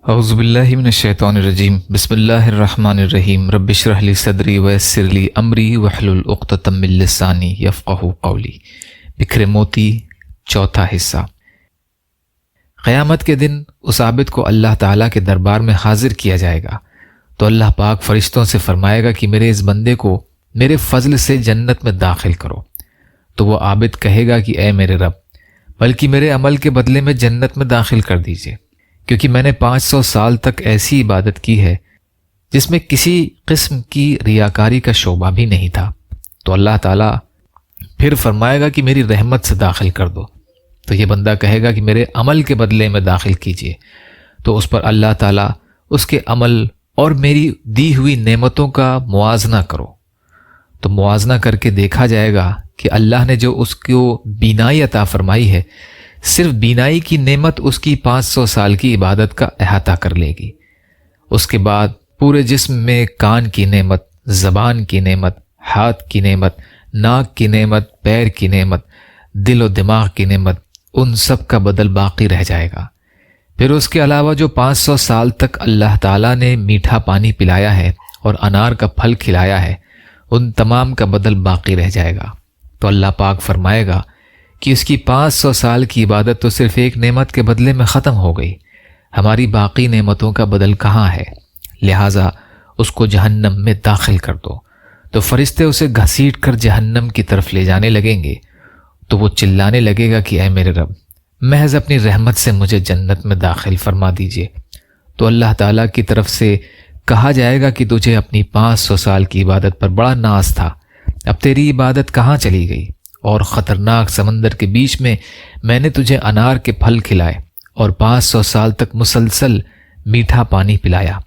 اعوذ باللہ من الشیطان الرجیم بسم اللہ الرحمن الرحیم رب اشرح لی صدری ویسر لی امری واحلل عقدۃ من لسانی یفقہوا قولی۔ بکھرے موتی، چوتھا حصہ۔ قیامت کے دن اس عابد کو اللہ تعالیٰ کے دربار میں حاضر کیا جائے گا تو اللہ پاک فرشتوں سے فرمائے گا کہ میرے اس بندے کو میرے فضل سے جنت میں داخل کرو۔ تو وہ عابد کہے گا کہ اے میرے رب، بلکہ میرے عمل کے بدلے میں جنت میں داخل کر دیجیے، کیونکہ میں نے 500 سال تک ایسی عبادت کی ہے جس میں کسی قسم کی ریاکاری کا شعبہ بھی نہیں تھا۔ تو اللہ تعالیٰ پھر فرمائے گا کہ میری رحمت سے داخل کر دو۔ تو یہ بندہ کہے گا کہ میرے عمل کے بدلے میں داخل کیجیے۔ تو اس پر اللہ تعالیٰ اس کے عمل اور میری دی ہوئی نعمتوں کا موازنہ کرو۔ تو موازنہ کر کے دیکھا جائے گا کہ اللہ نے جو اس کو بینائی عطا فرمائی ہے، صرف بینائی کی نعمت اس کی 500 سال کی عبادت کا احاطہ کر لے گی۔ اس کے بعد پورے جسم میں کان کی نعمت، زبان کی نعمت، ہاتھ کی نعمت، ناک کی نعمت، پیر کی نعمت، دل و دماغ کی نعمت، ان سب کا بدل باقی رہ جائے گا۔ پھر اس کے علاوہ جو 500 سال تک اللہ تعالیٰ نے میٹھا پانی پلایا ہے اور انار کا پھل کھلایا ہے، ان تمام کا بدل باقی رہ جائے گا۔ تو اللہ پاک فرمائے گا کہ اس کی 500 سال کی عبادت تو صرف ایک نعمت کے بدلے میں ختم ہو گئی، ہماری باقی نعمتوں کا بدل کہاں ہے؟ لہٰذا اس کو جہنم میں داخل کر دو۔ تو فرشتے اسے گھسیٹ کر جہنم کی طرف لے جانے لگیں گے۔ تو وہ چلانے لگے گا کہ اے میرے رب، محض اپنی رحمت سے مجھے جنت میں داخل فرما دیجیے۔ تو اللہ تعالیٰ کی طرف سے کہا جائے گا کہ تجھے اپنی 500 سال کی عبادت پر بڑا ناز تھا، اب تیری عبادت کہاں چلی گئی؟ اور خطرناک سمندر کے بیچ میں نے تجھے انار کے پھل کھلائے اور 500 سال تک مسلسل میٹھا پانی پلایا،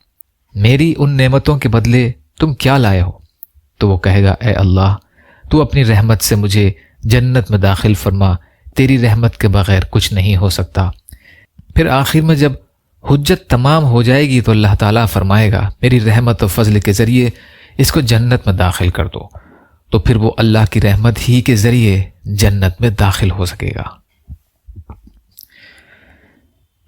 میری ان نعمتوں کے بدلے تم کیا لائے ہو؟ تو وہ کہے گا اے اللہ، تو اپنی رحمت سے مجھے جنت میں داخل فرما، تیری رحمت کے بغیر کچھ نہیں ہو سکتا۔ پھر آخر میں جب حجت تمام ہو جائے گی تو اللہ تعالیٰ فرمائے گا میری رحمت و فضل کے ذریعے اس کو جنت میں داخل کر دو۔ تو پھر وہ اللہ کی رحمت ہی کے ذریعے جنت میں داخل ہو سکے گا۔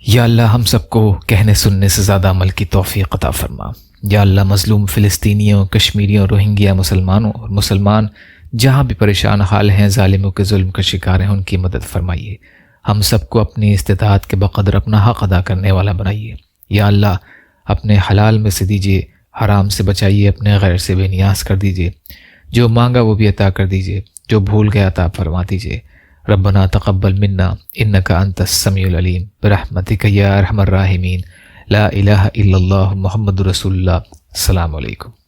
یا اللہ ہم سب کو کہنے سننے سے زیادہ عمل کی توفیق عطا فرما۔ یا اللہ مظلوم فلسطینیوں، کشمیریوں، روہنگیا مسلمانوں اور مسلمان جہاں بھی پریشان حال ہیں، ظالموں کے ظلم کا شکار ہیں، ان کی مدد فرمائیے۔ ہم سب کو اپنی استطاعت کے بقدر اپنا حق ادا کرنے والا بنائیے۔ یا اللہ اپنے حلال میں سے دیجیے، حرام سے بچائیے، اپنے غیر سے بے نیاز کر دیجیے، جو مانگا وہ بھی عطا کر دیجیے، جو بھول گیا عطا فرما دیجیے۔ ربنا تقبل منا انک انت السمیع العلیم برحمتک یا ارحم الراحمین۔ لا الہ الا اللہ محمد رسول اللہ۔ السلام علیکم۔